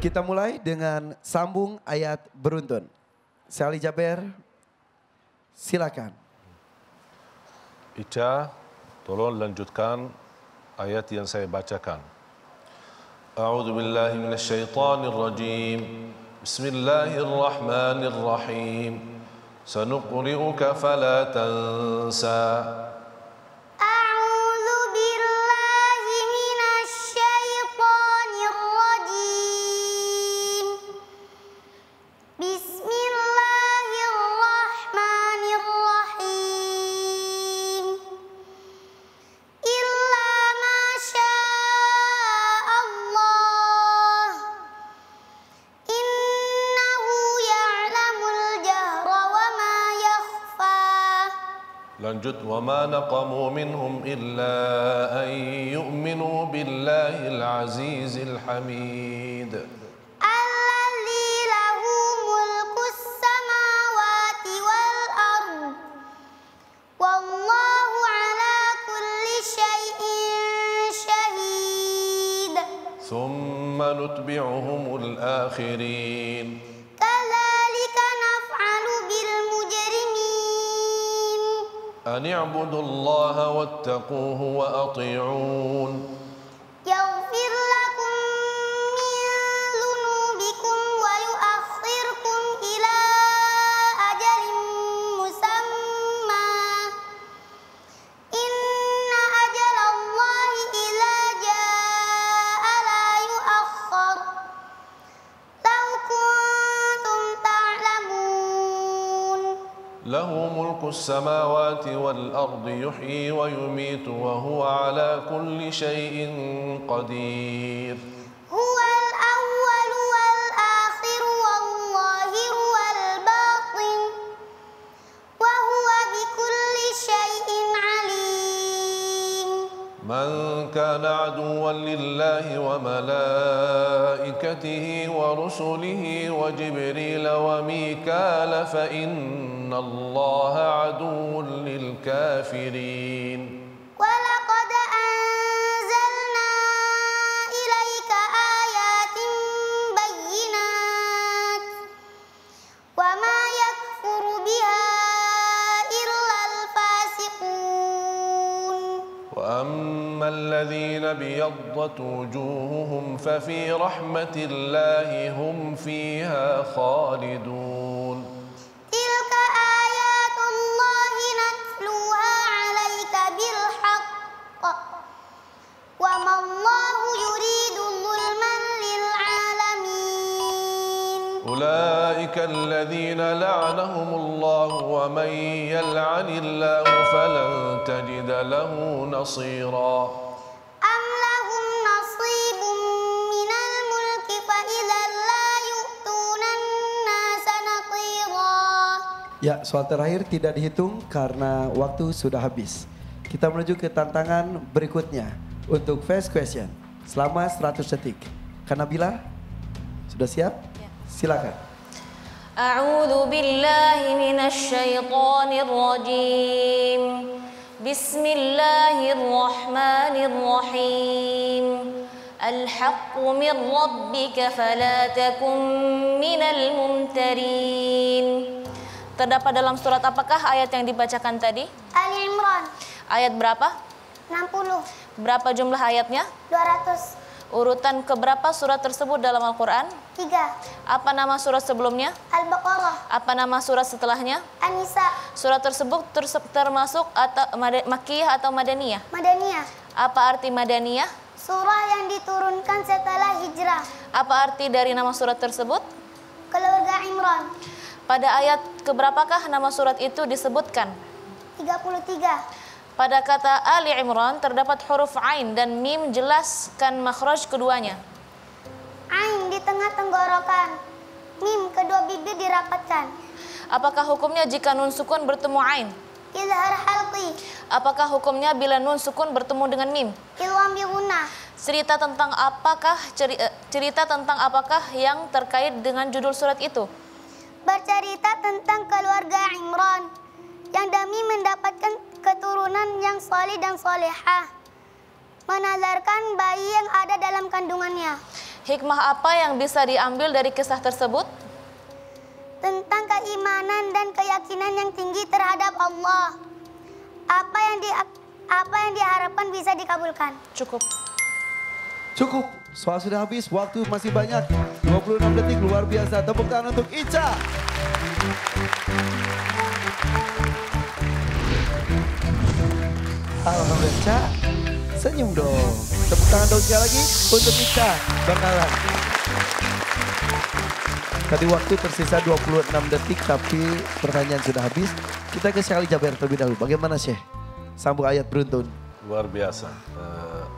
Kita mulai dengan sambung ayat beruntun. Sali Jaber, silakan. Ica, tolong lanjutkan ayat yang saya bacakan. A'udzu billahi minasyaitonir rajim. Bismillahirrahmanirrahim. Sanuqri'uka fala tansa. Lanjut, وَمَا نَقَمُوا مِنْهُمْ إِلَّا أَنْ يُؤْمِنُوا بِاللَّهِ الْعَزِيزِ الْحَمِيدِ الذي له ملك السماوات والأرض والله على كل شيء شهيد ثُمَّ نُتْبِعُهُمُ الْآخِرِينَ كذلك نفعل بالمجرمين أَنِ اعْبُدُوا اللَّهَ وَاتَّقُوهُ وَأَطِيعُونِ يغفر لكم من ذنوبكم ويؤخركم إلى أجل مسمى إن أجل الله إذا جاء لا يؤخر لو كنتم تعلمون له ملك السماوات والأرض يحيي ويميت وهو على كل شيء قدير هو الأول والآخر والظاهر والباطن وهو بكل شيء عليم من كان عدوا لله وملائكته ورسله وجبريل وميكال فإن الله عدو للكافرين ولقد أنزلنا إليك آيات بينات وما يكفر بها إلا الفاسقون وأما الذين ابيضت وجوههم ففي رحمة الله هم فيها خالدون تلك آيات الله نتلوها عليك بالحق وما الله يريد ظلما للعالمين أولئك الذين لعنهم الله ومن يلعن الله فلن تجد له نصيرا أم لهم نصيب من الملك فإذا لا يؤتون الناس نقيرا. Ya, soal terakhir tidak dihitung karena waktu sudah habis. Kita menuju ke tantangan berikutnya untuk first question. Selama 100 detik. Kanabila, sudah siap? Silakan. أعوذ بالله من الشيطان الرجيم بسم الله الرحمن الرحيم الحق من ربك فلا تكن من الممترين. Terdapat dalam surat apakah ayat yang dibacakan tadi? Ali Imran Ayat berapa? 60 Berapa jumlah ayatnya? 200 Urutan keberapa surat tersebut dalam Al-Quran? 3 Apa nama surat sebelumnya? Al-Baqarah Apa nama surat setelahnya? An-Nisa Surat tersebut termasuk atau Makkiyah atau Madaniyah? Madaniyah Apa arti Madaniyah? surah yang diturunkan setelah hijrah. Apa arti dari nama surat tersebut? Keluarga Imran Pada ayat keberapakah nama surat itu disebutkan? 33 Pada kata Ali Imran terdapat huruf Ain dan Mim, jelaskan makhraj keduanya. Ain di tengah tenggorokan, Mim kedua bibir dirapatkan. Apakah hukumnya jika nun sukun bertemu Ain? Izhar halqi Apakah hukumnya bila nun sukun bertemu dengan Mim? ilwam bi gunnah. Cerita tentang apakah yang terkait dengan judul surat itu? Bercerita tentang keluarga Imran yang demi mendapatkan keturunan yang salih dan salihah, menazarkan bayi yang ada dalam kandungannya. Hikmah apa yang bisa diambil dari kisah tersebut? Tentang keimanan dan keyakinan yang tinggi terhadap Allah. Apa yang diharapkan bisa dikabulkan. Cukup. Cukup. Soal sudah habis, waktu masih banyak. 26 detik, luar biasa. Tepuk tangan untuk Ica. Alhamdulillah, Ica. Senyum dong. Tepuk tangan dong sekali lagi untuk Ica Bangkalan. Tadi waktu tersisa 26 detik, tapi pertanyaan sudah habis. Kita ke Syekh Ali Jaber terlebih dahulu. Bagaimana Syekh? Sambung ayat beruntun. Luar biasa.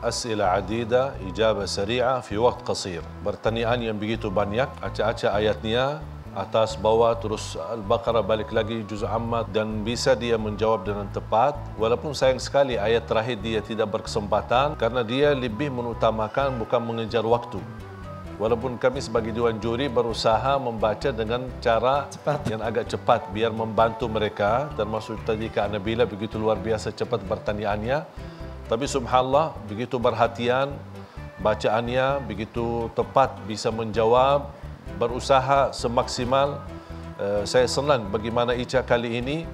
As'ila adida, ijabah sari'ah fi waktu qasir. Pertanyaan yang begitu banyak, acak-acak ayatnya, atas bawah terus Al-Baqarah balik lagi juz Ammah dan bisa dia menjawab dengan tepat. Walaupun sayang sekali ayat terakhir dia tidak berkesempatan karena dia lebih mengutamakan bukan mengejar waktu. Walaupun kami sebagai Dewan Juri berusaha membaca dengan cara yang agak cepat biar membantu mereka, termasuk tadi Kak Nabila begitu luar biasa cepat pertanyaannya. Tapi subhanallah begitu perhatian bacaannya, begitu tepat bisa menjawab, berusaha semaksimal. Saya senang bagaimana Ica kali ini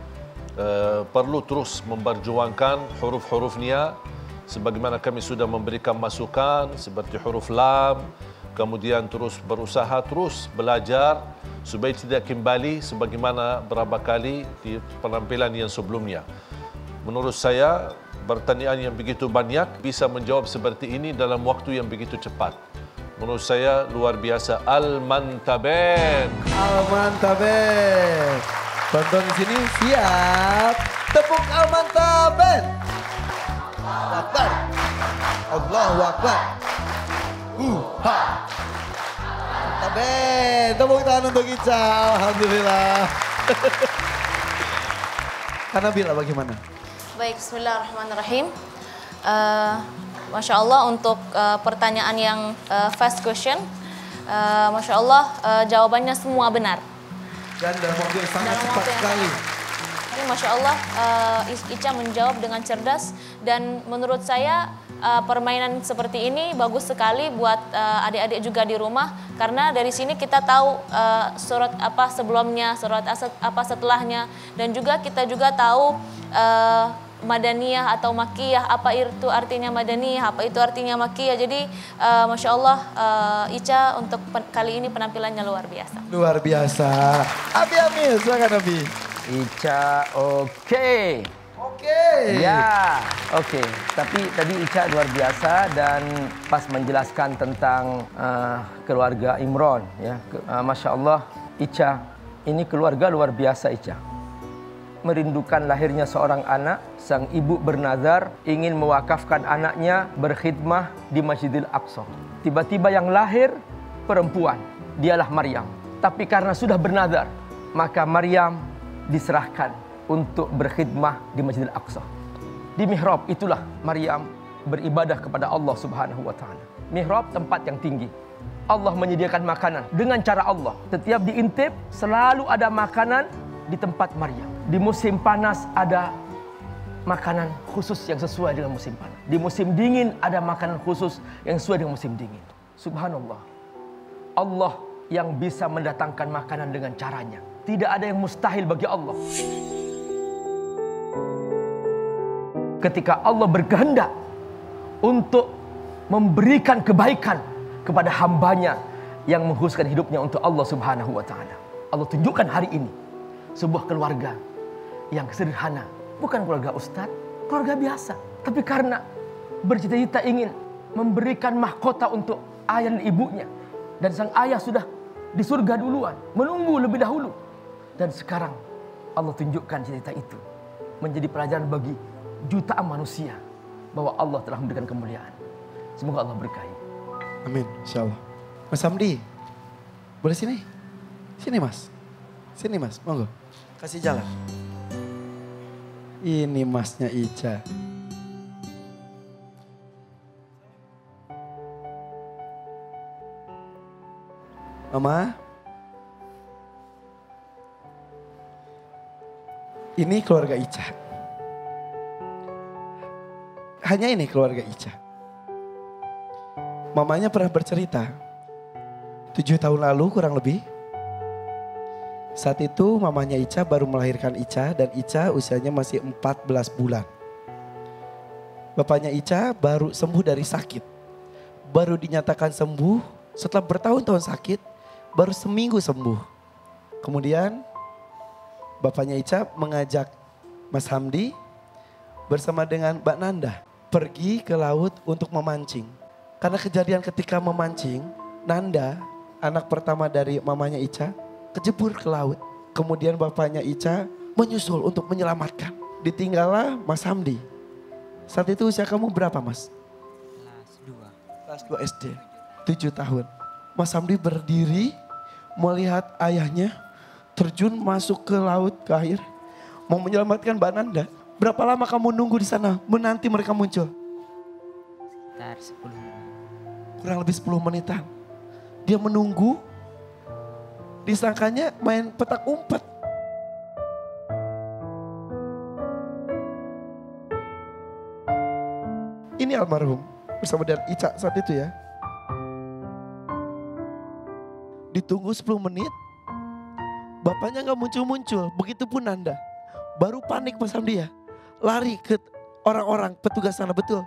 perlu terus memperjuangkan huruf-hurufnya sebagaimana kami sudah memberikan masukan seperti huruf lam, kemudian terus berusaha terus belajar supaya tidak kembali sebagaimana berapa kali di penampilan yang sebelumnya. Menurut saya pertanyaan yang begitu banyak bisa menjawab seperti ini dalam waktu yang begitu cepat. Menurut saya luar biasa. Al-Mantaben. Al-Mantaben. Tonton di sini siap. Tepuk Al-Mantaben. Allahu Akbar. Allahu Akbar. Ha. Mantaben. Tepuk tangan untuk Ica. Alhamdulillah. Kanabila bagaimana? Baik, bismillahirrahmanirrahim. Masya Allah untuk pertanyaan yang fast question, Masya Allah jawabannya semua benar. Dan dalam waktu yang sangat cepat sekali. Ini Masya Allah Ica menjawab dengan cerdas dan menurut saya permainan seperti ini bagus sekali buat adik-adik juga di rumah karena dari sini kita tahu surat apa sebelumnya, surat apa setelahnya dan juga kita juga tahu Madaniyah atau Makkiyah, apa itu artinya Madaniyah, apa itu artinya Makkiyah. Jadi Masya Allah Ica untuk kali ini penampilannya luar biasa. Luar biasa. Abi Amil, silakan Abi. Ica oke. Oke. Ya, oke. Tapi tadi Ica luar biasa dan pas menjelaskan tentang keluarga Imran. Ya, Masya Allah Ica, ini keluarga luar biasa Ica. Merindukan lahirnya seorang anak, sang ibu bernazar ingin mewakafkan anaknya berkhidmah di Masjidil Aqsa. Tiba-tiba yang lahir perempuan, dialah Maryam. Tapi karena sudah bernazar, maka Maryam diserahkan untuk berkhidmah di Masjidil Aqsa. Di mihrab itulah Maryam beribadah kepada Allah Subhanahu wa taala. Mihrab tempat yang tinggi. Allah menyediakan makanan dengan cara Allah. Setiap diintip selalu ada makanan di tempat Maryam. Di musim panas ada makanan khusus yang sesuai dengan musim panas. Di musim dingin ada makanan khusus yang sesuai dengan musim dingin. Subhanallah. Allah yang bisa mendatangkan makanan dengan caranya. Tidak ada yang mustahil bagi Allah. Ketika Allah berkehendak untuk memberikan kebaikan kepada hambanya yang mengkhususkan hidupnya untuk Allah Subhanahu wa taala. Allah tunjukkan hari ini sebuah keluarga yang sederhana, bukan keluarga ustadz, keluarga biasa. Tapi karena bercita-cita ingin memberikan mahkota untuk ayah dan ibunya, dan sang ayah sudah di surga duluan, menunggu lebih dahulu. Dan sekarang Allah tunjukkan cita-cita itu menjadi pelajaran bagi jutaan manusia bahwa Allah telah memberikan kemuliaan. Semoga Allah berkahi. Amin, insyaallah. Mas Hamdi, boleh sini? Sini Mas. Sini Mas, monggo. Kasih jalan. Ini Masnya Ica. Mama. Ini keluarga Ica. Hanya ini keluarga Ica. Mamanya pernah bercerita, 7 tahun lalu kurang lebih. Saat itu mamanya Ica baru melahirkan Ica dan Ica usianya masih 14 bulan. Bapaknya Ica baru sembuh dari sakit. Baru dinyatakan sembuh setelah bertahun-tahun sakit, baru seminggu sembuh. Kemudian bapaknya Ica mengajak Mas Hamdi bersama dengan Mbak Nanda pergi ke laut untuk memancing. Karena kejadian ketika memancing, Nanda, anak pertama dari mamanya Ica, kejebur ke laut. Kemudian bapaknya Ica menyusul untuk menyelamatkan. Ditinggallah Mas Hamdi. Saat itu usia kamu berapa, Mas? Kelas 2 SD, 7 tahun. Mas Hamdi berdiri melihat ayahnya terjun masuk ke laut, ke air. Mau menyelamatkan Mbak Nanda. Berapa lama kamu nunggu di sana menanti mereka muncul? Sekitar 10 menit. Kurang lebih 10 menitan. Dia menunggu, disangkanya main petak umpet. Ini almarhum bersama dengan Ica saat itu ya. Ditunggu 10 menit, bapaknya gak muncul-muncul, begitupun Nanda. Baru panik Mas Hamdi ya, lari ke orang-orang petugas sana, betul?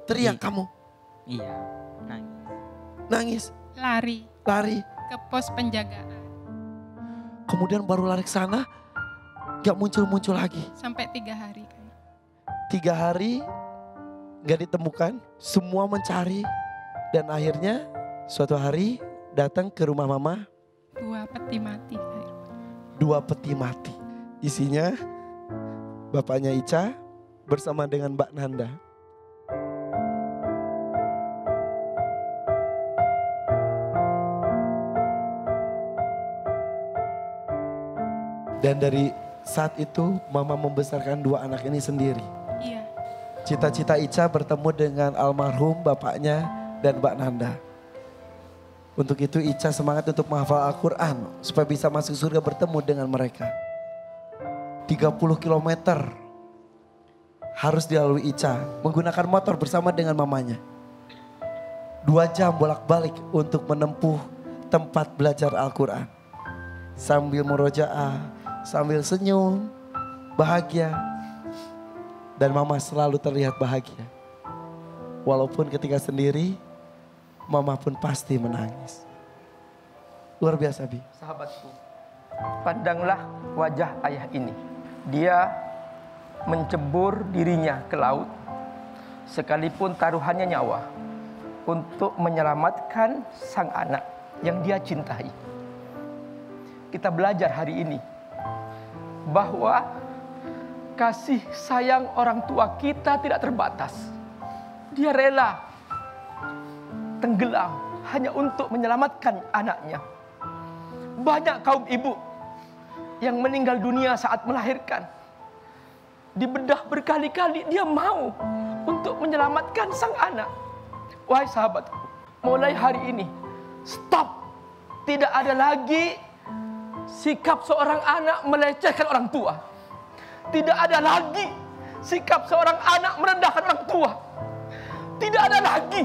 Teriak kamu? Iya, nangis. Nangis? Lari ke pos penjagaan. Kemudian baru lari ke sana, gak muncul-muncul lagi. Sampai 3 hari. 3 hari gak ditemukan, semua mencari. Dan akhirnya suatu hari datang ke rumah mama. 2 peti mati. 2 peti mati. Isinya bapaknya Ica bersama dengan Mbak Nanda. Dan dari saat itu mama membesarkan 2 anak ini sendiri. Iya. Cita-cita Ica bertemu dengan almarhum bapaknya dan Mbak Nanda. Untuk itu Ica semangat untuk menghafal Al-Quran supaya bisa masuk surga bertemu dengan mereka. 30 km harus dilalui Ica menggunakan motor bersama dengan mamanya. 2 jam bolak-balik untuk menempuh tempat belajar Al-Quran. Sambil murojaah, sambil senyum, bahagia. Dan mama selalu terlihat bahagia. Walaupun ketika sendiri, mama pun pasti menangis. Luar biasa, Bi. Sahabatku, pandanglah wajah ayah ini. Dia mencebur dirinya ke laut, sekalipun taruhannya nyawa, untuk menyelamatkan sang anak yang dia cintai. Kita belajar hari ini bahwa kasih sayang orang tua kita tidak terbatas. Dia rela tenggelam hanya untuk menyelamatkan anaknya. Banyak kaum ibu yang meninggal dunia saat melahirkan. Dibedah berkali-kali dia mau untuk menyelamatkan sang anak. Wahai sahabatku, mulai hari ini stop. Tidak ada lagi sikap seorang anak melecehkan orang tua. Tidak ada lagi sikap seorang anak merendahkan orang tua. Tidak ada lagi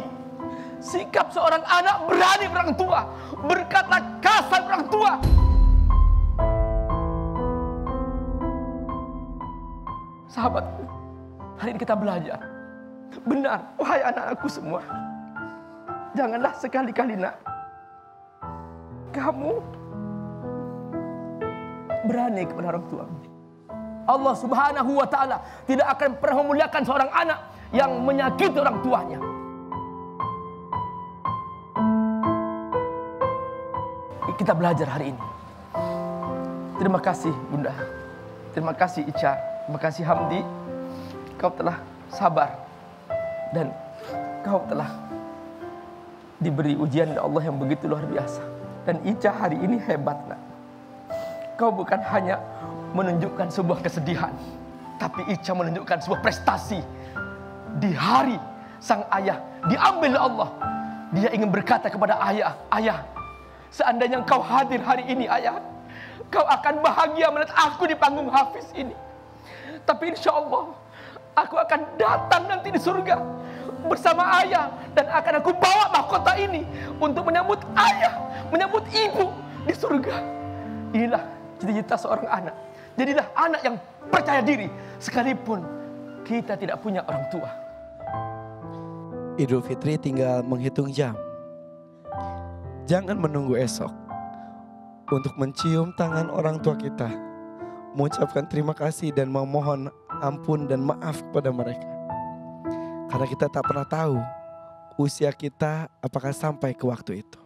sikap seorang anak berani orang tua, berkata kasar orang tua. Sahabatku, hari ini kita belajar. Benar, wahai anak-anakku semua. Janganlah sekali-kali nak kamu berani kepada orang tua. Allah Subhanahu wa ta'ala tidak akan pernah memuliakan seorang anak yang menyakiti orang tuanya. Kita belajar hari ini. Terima kasih Bunda. Terima kasih Ica. Terima kasih Hamdi. Kau telah sabar. Dan kau telah diberi ujian dari Allah yang begitu luar biasa. Dan Ica hari ini hebat nak. Kau bukan hanya menunjukkan sebuah kesedihan, tapi Ica menunjukkan sebuah prestasi. Di hari sang ayah diambil oleh Allah, dia ingin berkata kepada ayah, ayah, seandainya engkau hadir hari ini ayah, kau akan bahagia melihat aku di panggung Hafiz ini. Tapi insya Allah aku akan datang nanti di surga bersama ayah. Dan akan aku bawa mahkota ini untuk menyambut ayah, menyambut ibu di surga. Inilah cita-cita seorang anak. Jadilah anak yang percaya diri sekalipun kita tidak punya orang tua. Idul Fitri tinggal menghitung jam. Jangan menunggu esok untuk mencium tangan orang tua kita, mengucapkan terima kasih dan memohon ampun dan maaf kepada mereka. Karena kita tak pernah tahu usia kita apakah sampai ke waktu itu.